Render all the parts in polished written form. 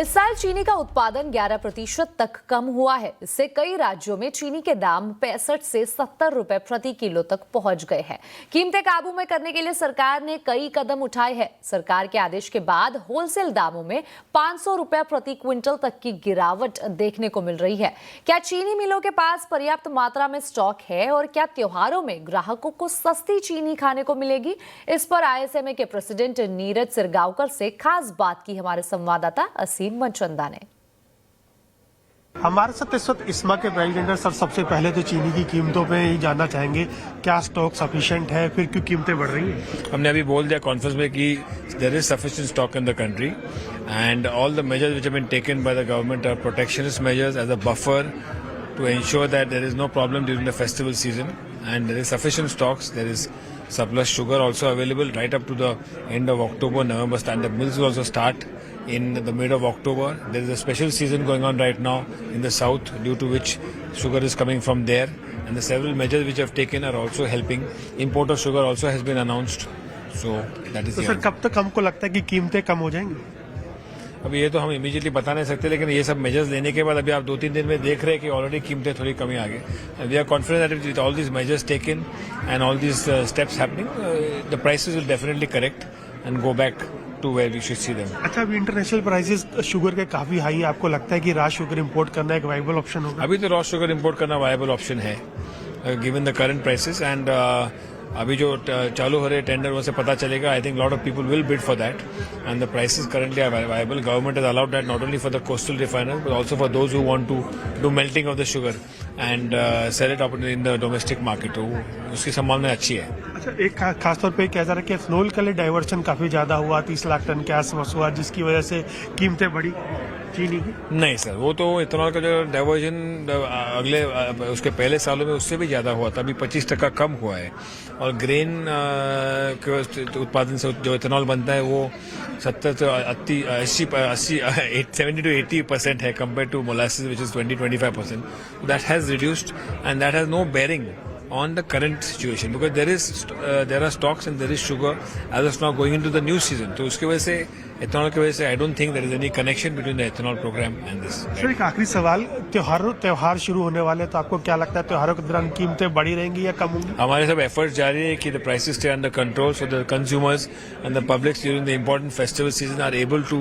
इस साल चीनी का उत्पादन 11% तक कम हुआ है। इससे कई राज्यों में चीनी के दाम 65 से 70 रुपए प्रति किलो तक पहुंच गए हैं। कीमतें काबू में करने के लिए सरकार ने कई कदम उठाए हैं। सरकार के आदेश के बाद होलसेल दामों में 500 रुपए प्रति क्विंटल तक की गिरावट देखने को मिल रही है। क्या चीनी मिलों के पास पर्याप्त मात्रा में स्टॉक है और क्या त्योहारों में ग्राहकों को सस्ती चीनी खाने को मिलेगी? इस पर आईएसएमए के प्रेसिडेंट नीरज सिरगांवकर से खास बात की हमारे संवाददाता मनचंदा ने। हमारे साथ इस वक्त इस्मा के प्रेसिडेंट है। सर, सबसे पहले तो चीनी की कीमतों पे ही जानना चाहेंगे, क्या स्टॉक सफिशिएंट है, फिर क्यों कीमतें बढ़ रही हैं? हमने अभी बोल दिया कॉन्फ्रेंस में कि there is sufficient stock in the country and all the measures which have been taken by the government are protectionist measures as a buffer to ensure that there is no problem during the festival season, and there is sufficient stocks. There is surplus sugar also available right up to the end of October, November. And the mills will also start in the mid of October. There is a special season going on right now in the south, due to which sugar is coming from there, and the several measures which have taken are also helping. Import of sugar also has been announced. So that is तो sir, कब तक हमको लगता है कि कीमतें कम हो जाएंगी? अभी ये तो हम इमीडिएटली बता नहीं सकते, लेकिन ये सब मेजर्स लेने के बाद अभी आप 2-3 दिन में देख रहे हैं कि ऑलरेडी कीमतें थोड़ी कमी आ गई। We are confident that with all these measures taken and all these steps happening, the prices will definitely correct and go back to where we should see them. अच्छा, अभी इंटरनेशनल प्राइसेस शुगर के काफी high है। आपको लगता है कि raw sugar import करना एक वायबल ऑप्शन होगा? अभी तो रॉ शुगर इंपोर्ट करना वायबल ऑप्शन है given the current prices, and अभी जो चालू हो रहे टेंडर वहाँ से पता चलेगा। I think lot of people will bid for that and the prices currently are viable. Government has allowed that not only for the coastal refiners but also for those who want to do melting of the sugar and sell it up in the domestic market. तो उसकी संभावना अच्छी है. अच्छा, एक खासतौर पे कह जा रहा है कि एथनॉल के लिए डाइवर्शन काफी ज्यादा हुआ, 30 लाख टन के आसपास हुआ, जिसकी वजह से कीमतें बढ़ी चीनी की? नहीं सर, वो तो इथेनॉल का जो डाइवर्जन अगले उसके पहले सालों में उससे भी ज्यादा हुआ था. अभी 25% कम हुआ है. और ग्रेन के उत्पादन से जो इथेनॉल बनता है वो 70 से 70 to 80% है compare to molasses which is 20-25%. That has reduced and that has no bearing on the current situation because there are stocks and there is sugar as of now going into the new season. तो उसकी वजह से ethanol की वजह से I don't think there is any connection between the ethanol program and this. Sir, एक आखिरी सवाल, त्योहार शुरू होने वाले, तो आपको क्या लगता है त्योहारों के दौरान कीमतें बढ़ी रहेंगी या कम होंगी? हमारे सब एफर्ट्स जारी है कि the prices stay under control so the consumers and the publics during the important festival season are able to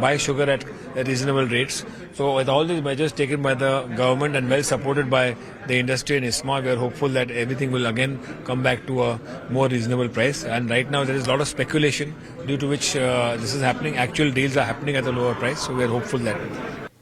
buy sugar at reasonable rates. So with all these measures taken by the government and well supported by the industry and ISMA, we are hopeful that everything will again come back to a more reasonable price. And right now there is a lot of speculation due to which this is happening. Actual deals are happening at a lower price, so we are hopeful that